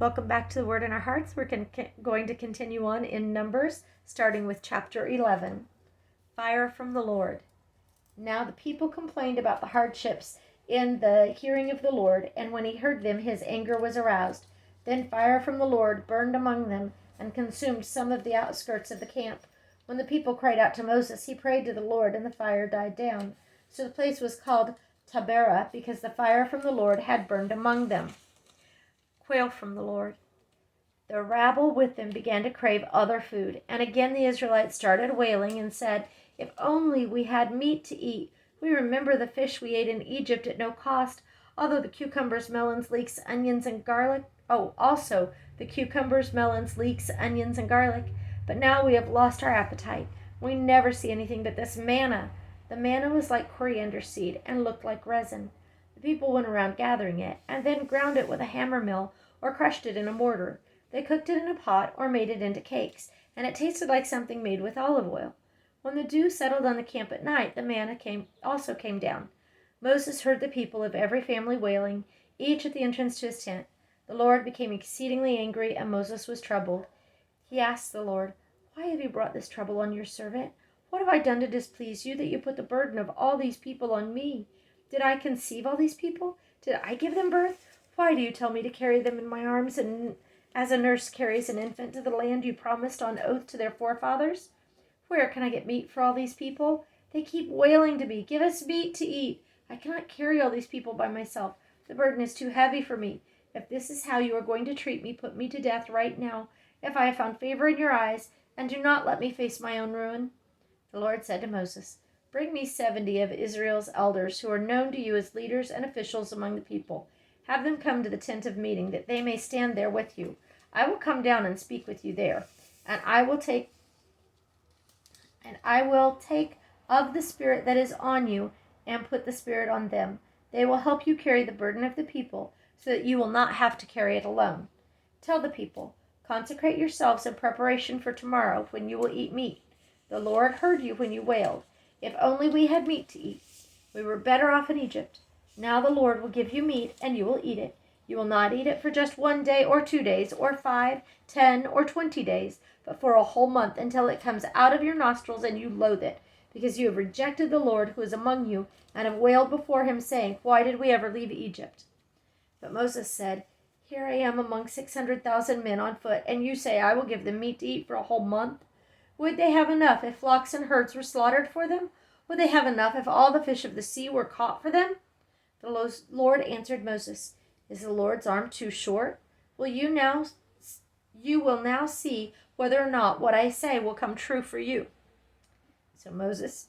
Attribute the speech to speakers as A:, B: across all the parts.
A: Welcome back to the Word in Our Hearts. We're going to continue on in Numbers, starting with chapter 11. Fire from the Lord. Now the people complained about the hardships in the hearing of the Lord, and when he heard them, his anger was aroused. Then fire from the Lord burned among them and consumed some of the outskirts of the camp. When the people cried out to Moses, he prayed to the Lord, and the fire died down. So the place was called Taberah, because the fire from the Lord had burned among them. Quail from the Lord. The rabble with them began to crave other food, and again the Israelites started wailing and said, "If only we had meat to eat. We remember the fish we ate in Egypt at no cost, although the cucumbers, melons, leeks, onions, and garlic. Also the cucumbers, melons, leeks, onions, and garlic. But now we have lost our appetite. We never see anything but this manna." The manna was like coriander seed and looked like resin. The people went around gathering it, and then ground it with a hammer mill or crushed it in a mortar. They cooked it in a pot or made it into cakes, and it tasted like something made with olive oil. When the dew settled on the camp at night, the manna also came down. Moses heard the people of every family wailing, each at the entrance to his tent. The Lord became exceedingly angry, and Moses was troubled. He asked the Lord, "Why have you brought this trouble on your servant? What have I done to displease you that you put the burden of all these people on me? Did I conceive all these people? Did I give them birth? Why do you tell me to carry them in my arms and as a nurse carries an infant to the land you promised on oath to their forefathers? Where can I get meat for all these people? They keep wailing to me, 'Give us meat to eat.' I cannot carry all these people by myself. The burden is too heavy for me. If this is how you are going to treat me, put me to death right now, if I have found favor in your eyes, and do not let me face my own ruin." The Lord said to Moses, "Bring me 70 of Israel's elders who are known to you as leaders and officials among the people. Have them come to the tent of meeting, that they may stand there with you. I will come down and speak with you there, and I will take of the spirit that is on you and put the spirit on them. They will help you carry the burden of the people, so that you will not have to carry it alone. Tell the people, 'Consecrate yourselves in preparation for tomorrow, when you will eat meat.' The Lord heard you when you wailed, 'If only we had meat to eat. We were better off in Egypt.' Now the Lord will give you meat, and you will eat it. You will not eat it for just 1 day or 2 days or 5, 10, or 20 days, but for a whole month, until it comes out of your nostrils and you loathe it, because you have rejected the Lord who is among you and have wailed before him, saying, 'Why did we ever leave Egypt?'" But Moses said, "Here I am among 600,000 men on foot, and you say I will give them meat to eat for a whole month? Would they have enough if flocks and herds were slaughtered for them? Would they have enough if all the fish of the sea were caught for them?" The Lord answered Moses, "Is the Lord's arm too short? You will now see whether or not what I say will come true for you." So Moses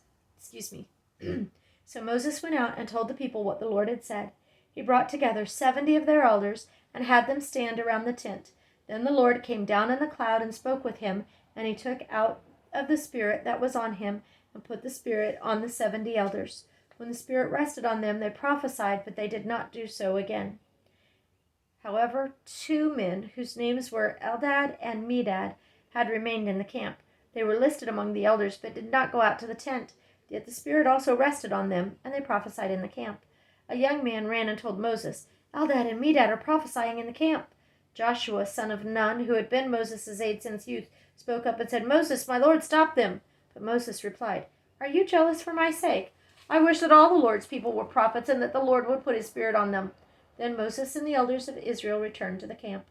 A: went out and told the people what the Lord had said. He brought together 70 of their elders and had them stand around the tent. Then the Lord came down in the cloud and spoke with him, and he took out of the spirit that was on him and put the spirit on the 70 elders. When the spirit rested on them, they prophesied, but they did not do so again. However, 2 men, whose names were Eldad and Medad, had remained in the camp. They were listed among the elders, but did not go out to the tent. Yet the spirit also rested on them, and they prophesied in the camp. A young man ran and told Moses, "Eldad and Medad are prophesying in the camp." Joshua, son of Nun, who had been Moses' aide since youth, spoke up and said, "Moses, my lord, stop them." But Moses replied, "Are you jealous for my sake? I wish that all the Lord's people were prophets, and that the Lord would put his spirit on them." Then Moses and the elders of Israel returned to the camp.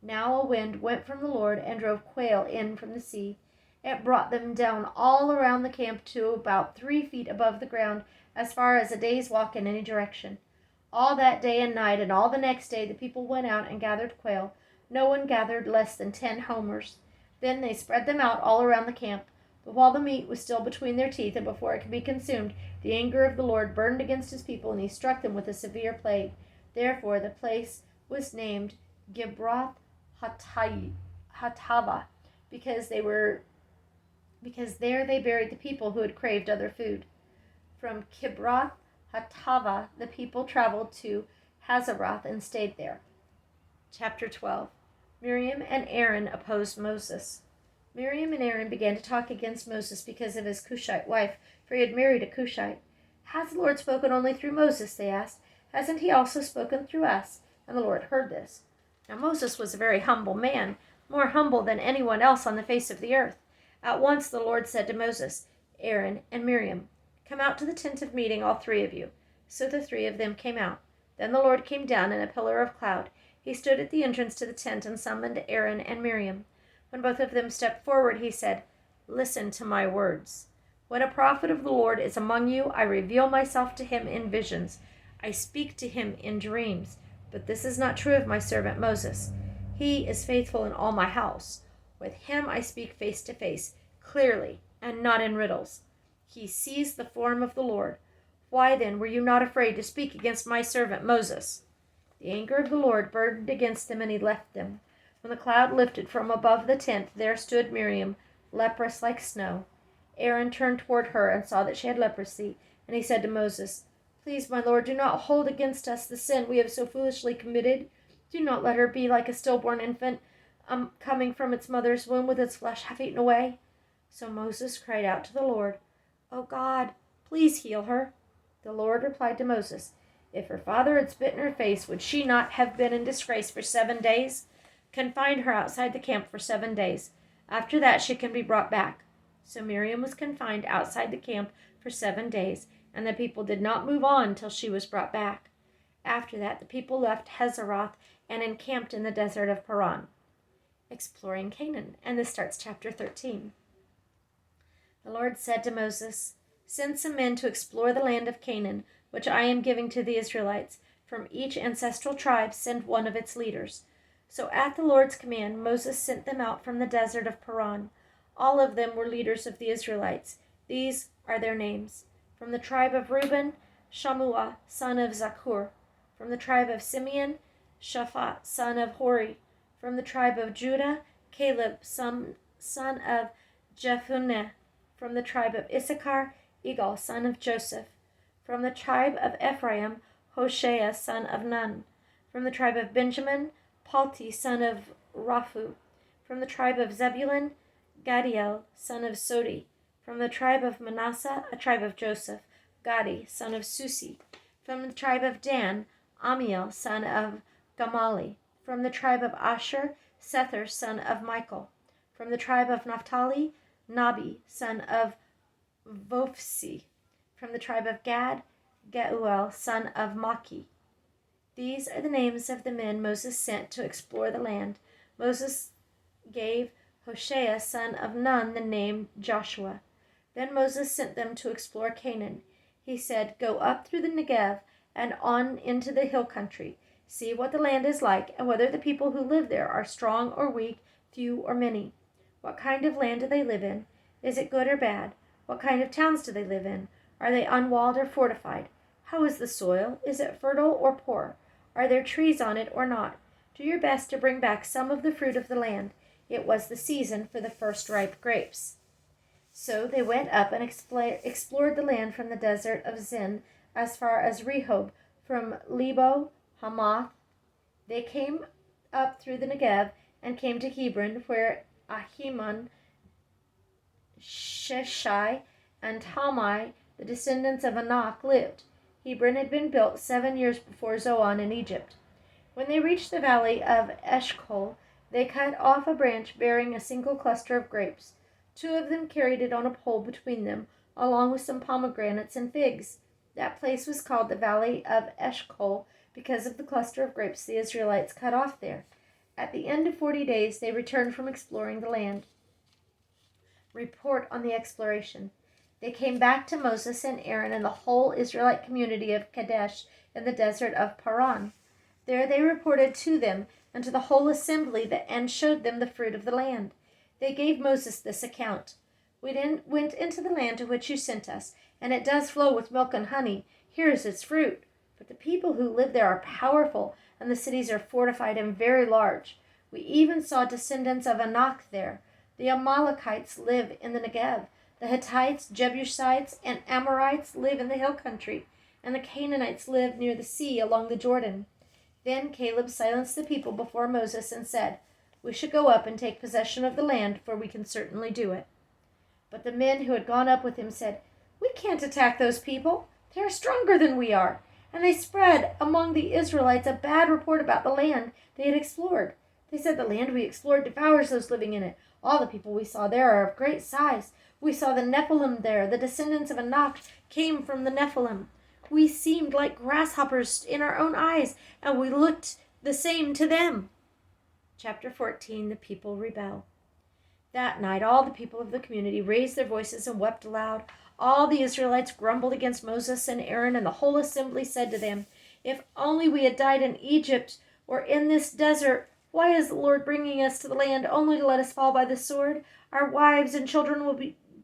A: Now a wind went from the Lord and drove quail in from the sea. It brought them down all around the camp to about 3 feet above the ground, as far as a day's walk in any direction. All that day and night and all the next day the people went out and gathered quail. No one gathered less than 10 homers. Then they spread them out all around the camp. But while the meat was still between their teeth and before it could be consumed, the anger of the Lord burned against his people, and he struck them with a severe plague. Therefore the place was named Gibroth Hatava, because there they buried the people who had craved other food. From Kibroth Hatava the people traveled to Hazeroth and stayed there. Chapter 12. Miriam and Aaron opposed Moses. Miriam and Aaron began to talk against Moses because of his Cushite wife, for he had married a Cushite. "Has the Lord spoken only through Moses?" they asked. "Hasn't he also spoken through us?" And the Lord heard this. Now Moses was a very humble man, more humble than anyone else on the face of the earth. At once the Lord said to Moses, Aaron, and Miriam, "Come out to the tent of meeting, all three of you." So the three of them came out. Then the Lord came down in a pillar of cloud. He stood at the entrance to the tent and summoned Aaron and Miriam. When both of them stepped forward, he said, "Listen to my words. When a prophet of the Lord is among you, I reveal myself to him in visions. I speak to him in dreams. But this is not true of my servant Moses. He is faithful in all my house. With him I speak face to face, clearly, and not in riddles. He sees the form of the Lord. Why then were you not afraid to speak against my servant Moses?" The anger of the Lord burned against them, and he left them. When the cloud lifted from above the tent, there stood Miriam, leprous like snow. Aaron turned toward her and saw that she had leprosy, and he said to Moses, "Please, my Lord, do not hold against us the sin we have so foolishly committed. Do not let her be like a stillborn infant, coming from its mother's womb with its flesh half eaten away." So Moses cried out to the Lord, "O God, please heal her." The Lord replied to Moses, "If her father had spit in her face, would she not have been in disgrace for 7 days? Confine her outside the camp for 7 days. After that she can be brought back." So Miriam was confined outside the camp for 7 days, and the people did not move on till she was brought back. After that, the people left Hazeroth and encamped in the desert of Paran. Exploring Canaan, and this starts chapter 13. The Lord said to Moses, "Send some men to explore the land of Canaan, which I am giving to the Israelites. From each ancestral tribe send one of its leaders." So at the Lord's command, Moses sent them out from the desert of Paran. All of them were leaders of the Israelites. These are their names. From the tribe of Reuben, Shammua, son of Zakur. From the tribe of Simeon, Shaphat, son of Hori. From the tribe of Judah, Caleb, son of Jephunneh. From the tribe of Issachar, Igal, son of Joseph. From the tribe of Ephraim, Hoshea, son of Nun. From the tribe of Benjamin, Palti, son of Raphu. From the tribe of Zebulun, Gadiel, son of Sodi. From the tribe of Manasseh, a tribe of Joseph, Gadi, son of Susi. From the tribe of Dan, Amiel, son of Gamali. From the tribe of Asher, Sether, son of Michael. From the tribe of Naphtali, Nabi, son of Vophsi. From the tribe of Gad, Geuel, son of Maki. These are the names of the men Moses sent to explore the land. Moses gave Hoshea, son of Nun, the name Joshua. Then Moses sent them to explore Canaan. He said, "Go up through the Negev and on into the hill country. See what the land is like, and whether the people who live there are strong or weak, few or many. What kind of land do they live in? Is it good or bad? What kind of towns do they live in? Are they unwalled or fortified? How is the soil? Is it fertile or poor? Are there trees on it or not? Do your best to bring back some of the fruit of the land." It was the season for the first ripe grapes. So they went up and explored the land from the desert of Zin as far as Rehob, from Lebo Hamath. They came up through the Negev and came to Hebron, where Ahiman, Sheshai, and Talmai, the descendants of Anak, lived. Hebron had been built 7 years before Zoan in Egypt. When they reached the valley of Eshcol, they cut off a branch bearing a single cluster of grapes. 2 of them carried it on a pole between them, along with some pomegranates and figs. That place was called the Valley of Eshcol because of the cluster of grapes the Israelites cut off there. At the end of 40 days, they returned from exploring the land. Report on the exploration. They came back to Moses and Aaron and the whole Israelite community of Kadesh in the desert of Paran. There they reported to them and to the whole assembly and showed them the fruit of the land. They gave Moses this account. "We went into the land to which you sent us, and it does flow with milk and honey. Here is its fruit. But the people who live there are powerful, and the cities are fortified and very large. We even saw descendants of Anak there. The Amalekites live in the Negev. The Hittites, Jebusites, and Amorites live in the hill country, and the Canaanites live near the sea along the Jordan." Then Caleb silenced the people before Moses and said, "We should go up and take possession of the land, for we can certainly do it." But the men who had gone up with him said, "We can't attack those people. They are stronger than we are, And they spread among the Israelites a bad report about the land they had explored. They said, "The land we explored devours those living in it. All the people we saw there are of great size. We saw the Nephilim there. The descendants of Anak came from the Nephilim. We seemed like grasshoppers in our own eyes, and we looked the same to them." Chapter 14, the people rebel. That night all the people of the community raised their voices and wept aloud. All the Israelites grumbled against Moses and Aaron, and the whole assembly said to them, "If only we had died in Egypt or in this desert! Why is the Lord bringing us to the land only to let us fall by the sword? Our wives and children will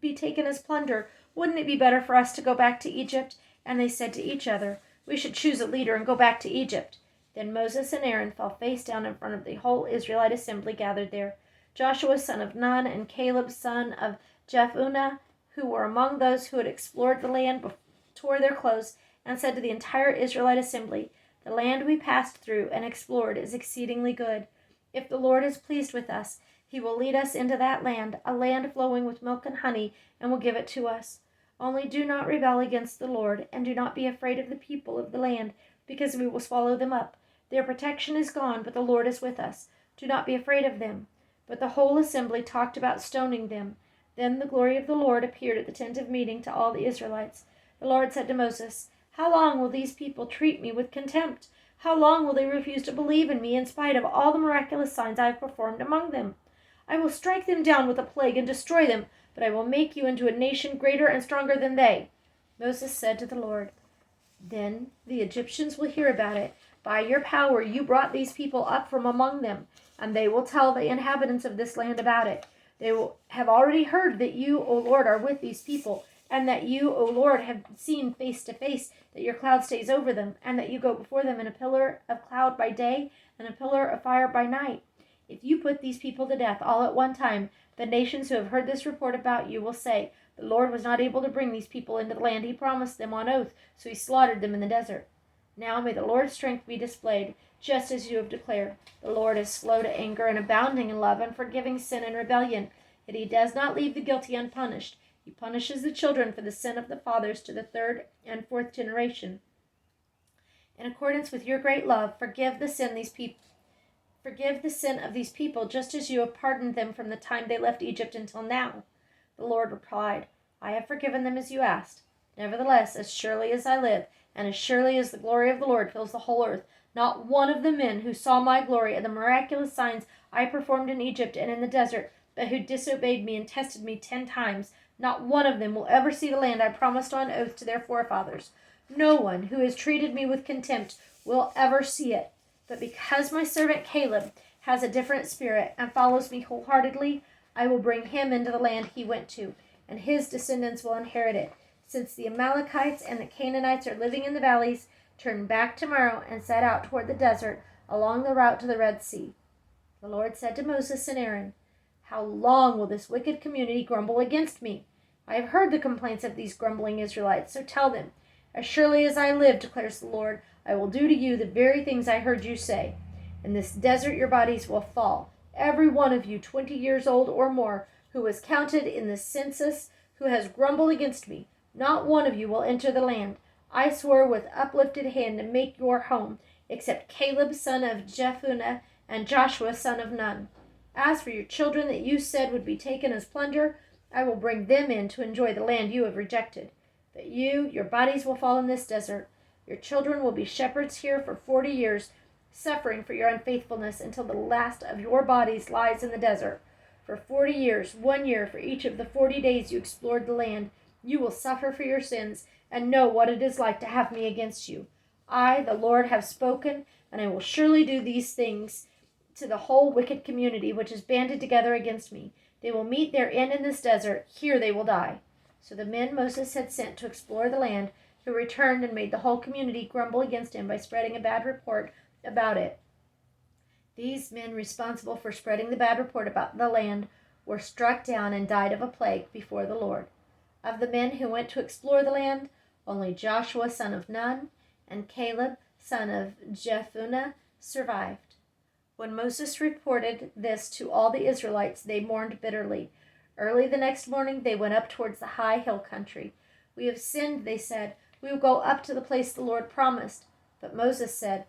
A: be taken as plunder. Wouldn't it be better for us to go back to Egypt?" And they said to each other, "We should choose a leader and go back to Egypt." Then Moses and Aaron fell face down in front of the whole Israelite assembly gathered there. Joshua son of Nun and Caleb son of Jephunneh, who were among those who had explored the land, tore their clothes and said to the entire Israelite assembly, "The land we passed through and explored is exceedingly good. If the Lord is pleased with us, he will lead us into that land, a land flowing with milk and honey, and will give it to us. Only do not rebel against the Lord, and do not be afraid of the people of the land, because we will swallow them up. Their protection is gone, but the Lord is with us. Do not be afraid of them." But the whole assembly talked about stoning them. Then the glory of the Lord appeared at the tent of meeting to all the Israelites. The Lord said to Moses, "How long will these people treat me with contempt? How long will they refuse to believe in me in spite of all the miraculous signs I have performed among them? I will strike them down with a plague and destroy them, but I will make you into a nation greater and stronger than they." Moses said to the Lord, "Then the Egyptians will hear about it. By your power you brought these people up from among them, and they will tell the inhabitants of this land about it. They will have already heard that you, O Lord, are with these people, and that you, O Lord, have seen face to face that your cloud stays over them, and that you go before them in a pillar of cloud by day and a pillar of fire by night. If you put these people to death all at one time, the nations who have heard this report about you will say, 'The Lord was not able to bring these people into the land he promised them on oath, so he slaughtered them in the desert.' Now may the Lord's strength be displayed, just as you have declared. The Lord is slow to anger and abounding in love and forgiving sin and rebellion, yet he does not leave the guilty unpunished. He punishes the children for the sin of the fathers to the third and fourth generation. In accordance with your great love, forgive the sin of these people, just as you have pardoned them from the time they left Egypt until now." The Lord replied, "I have forgiven them as you asked. Nevertheless, as surely as I live, and as surely as the glory of the Lord fills the whole earth, not one of the men who saw my glory and the miraculous signs I performed in Egypt and in the desert, but who disobeyed me and tested me 10 times, not one of them will ever see the land I promised on oath to their forefathers. No one who has treated me with contempt will ever see it. But because my servant Caleb has a different spirit and follows me wholeheartedly, I will bring him into the land he went to, and his descendants will inherit it. Since the Amalekites and the Canaanites are living in the valleys, turn back tomorrow and set out toward the desert along the route to the Red Sea." The Lord said to Moses and Aaron, "How long will this wicked community grumble against me? I have heard the complaints of these grumbling Israelites, so tell them, 'As surely as I live, declares the Lord, I will do to you the very things I heard you say. In this desert your bodies will fall, every one of you 20 years old or more, who was counted in the census, who has grumbled against me. Not one of you will enter the land I swore with uplifted hand to make your home, except Caleb son of Jephunneh and Joshua son of Nun. As for your children that you said would be taken as plunder, I will bring them in to enjoy the land you have rejected. But your bodies will fall in this desert. Your children will be shepherds here for 40 years, suffering for your unfaithfulness until the last of your bodies lies in the desert. For 40 years, 1 year for each of the 40 days you explored the land, you will suffer for your sins and know what it is like to have me against you. I, the Lord, have spoken, and I will surely do these things to the whole wicked community which is banded together against me. They will meet their end in this desert. Here they will die." So the men Moses had sent to explore the land, who returned and made the whole community grumble against him by spreading a bad report about it. These men responsible for spreading the bad report about the land were struck down and died of a plague before the Lord. Of the men who went to explore the land, only Joshua son of Nun and Caleb son of Jephunneh survived. When Moses reported this to all the Israelites, they mourned bitterly. Early the next morning they went up towards the high hill country. "We have sinned," they said. We will go up to the place the Lord promised." But Moses said,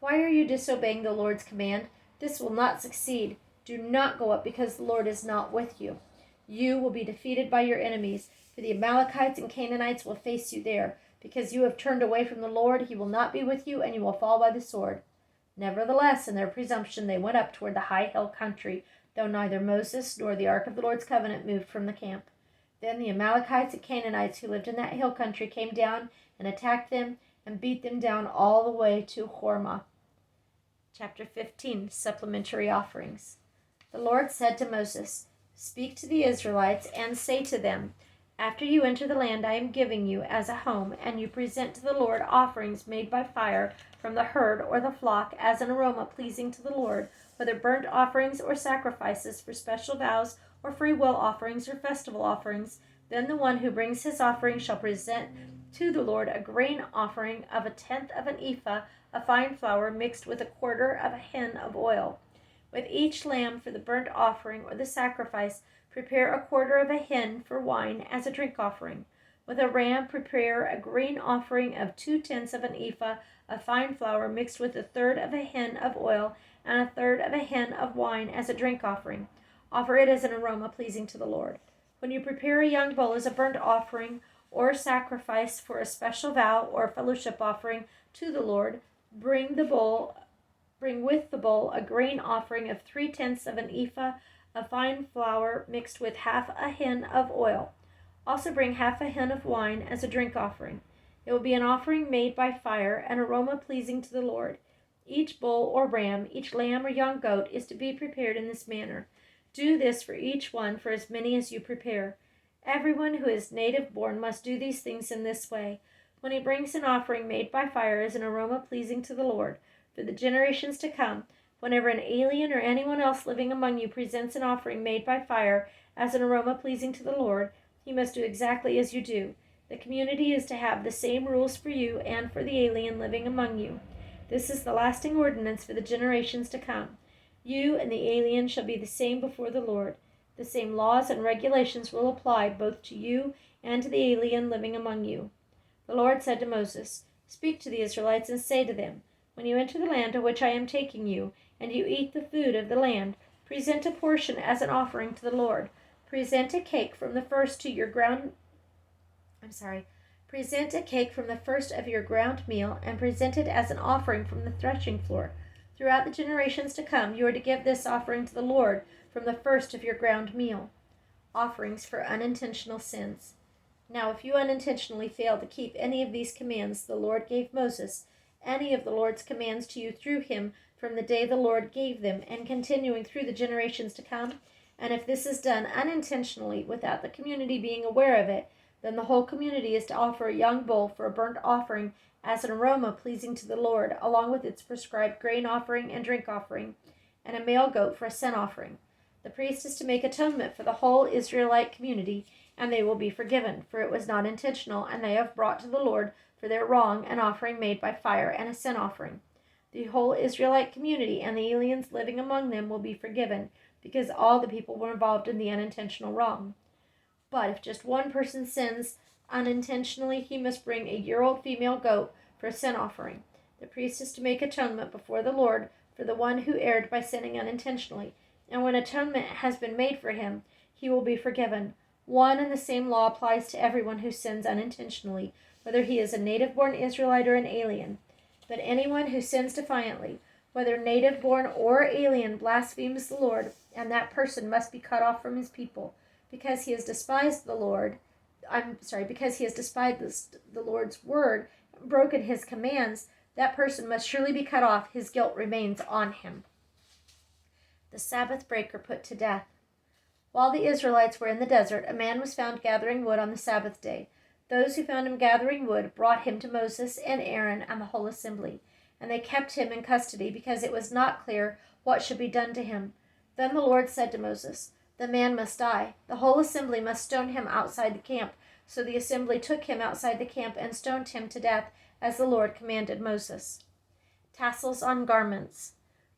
A: "Why are you disobeying the Lord's command? This will not succeed. Do not go up, because the Lord is not with you. You will be defeated by your enemies, for the Amalekites and Canaanites will face you there. Because you have turned away from the Lord, he will not be with you, and you will fall by the sword." Nevertheless, in their presumption, they went up toward the high hill country, though neither Moses nor the ark of the Lord's covenant moved from the camp. Then the Amalekites and Canaanites who lived in that hill country came down and attacked them and beat them down all the way to Hormah. Chapter 15, Supplementary Offerings. The Lord said to Moses, "Speak to the Israelites and say to them, after you enter the land I am giving you as a home, and you present to the Lord offerings made by fire from the herd or the flock as an aroma pleasing to the Lord, whether burnt offerings or sacrifices for special vows or free will offerings or festival offerings, then the one who brings his offering shall present to the Lord a grain offering of 1/10 of an ephah of fine flour mixed with 1/4 of a hin of oil. With each lamb for the burnt offering or the sacrifice, prepare 1/4 of a hin for wine as a drink offering. With a ram, prepare a grain offering of 2/10 of an ephah of fine flour mixed with 1/3 of a hin of oil and 1/3 of a hin of wine as a drink offering. Offer it as an aroma pleasing to the Lord. When you prepare a young bull as a burnt offering or sacrifice for a special vow or fellowship offering to the Lord, bring with the bull a grain offering of 3/10 of an ephah of fine flour mixed with half a hin of oil. Also bring half a hin of wine as a drink offering. It will be an offering made by fire, an aroma pleasing to the Lord. Each bull or ram, each lamb or young goat is to be prepared in this manner. Do this for each one, for as many as you prepare. Everyone who is native born must do these things in this way. When he brings an offering made by fire as an aroma pleasing to the Lord, for the generations to come, whenever an alien or anyone else living among you presents an offering made by fire as an aroma pleasing to the Lord, he must do exactly as you do. The community is to have the same rules for you and for the alien living among you. This is the lasting ordinance for the generations to come. You and the alien shall be the same before the Lord. The same laws and regulations will apply both to you and to the alien living among you. The Lord said to Moses, "Speak to the Israelites and say to them, when you enter the land to which I am taking you, and you eat the food of the land, present a portion as an offering to the Lord. Present a cake from the first of your ground meal, and present it as an offering from the threshing floor. Throughout the generations to come, you are to give this offering to the Lord from the first of your ground meal." Offerings for unintentional sins. Now, if you unintentionally fail to keep any of these commands the Lord gave Moses, any of the Lord's commands to you through him from the day the Lord gave them, and continuing through the generations to come, and if this is done unintentionally without the community being aware of it, then the whole community is to offer a young bull for a burnt offering as an aroma pleasing to the Lord, along with its prescribed grain offering and drink offering, and a male goat for a sin offering. The priest is to make atonement for the whole Israelite community, and they will be forgiven, for it was not intentional, and they have brought to the Lord for their wrong an offering made by fire and a sin offering. The whole Israelite community and the aliens living among them will be forgiven, because all the people were involved in the unintentional wrong. But if just one person sins unintentionally, he must bring a year-old female goat for a sin offering. The priest is to make atonement before the Lord for the one who erred by sinning unintentionally, and when atonement has been made for him, he will be forgiven. One and the same law applies to everyone who sins unintentionally, whether he is a native-born Israelite or an alien. But anyone who sins defiantly, whether native-born or alien, blasphemes the Lord, and that person must be cut off from his people, because he has despised the Lord's word, and broken his commands. That person must surely be cut off. His guilt remains on him. The Sabbath breaker put to death. While the Israelites were in the desert, a man was found gathering wood on the Sabbath day. Those who found him gathering wood brought him to Moses and Aaron and the whole assembly, and they kept him in custody because it was not clear what should be done to him. Then the Lord said to Moses, "The man must die. The whole assembly must stone him outside the camp." So the assembly took him outside the camp and stoned him to death, as the Lord commanded Moses. Tassels on garments.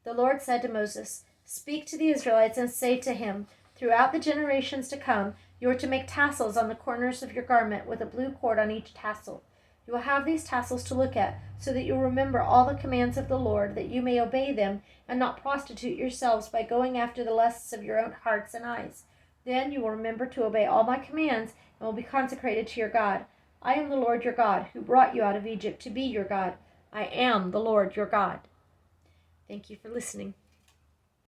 A: The Lord said to Moses, "Speak to the Israelites and say to him, throughout the generations to come, you are to make tassels on the corners of your garment with a blue cord on each tassel. You will have these tassels to look at, so that you will remember all the commands of the Lord, that you may obey them and not prostitute yourselves by going after the lusts of your own hearts and eyes. Then you will remember to obey all my commands and will be consecrated to your God. I am the Lord your God, who brought you out of Egypt to be your God. I am the Lord your God. Thank you for listening.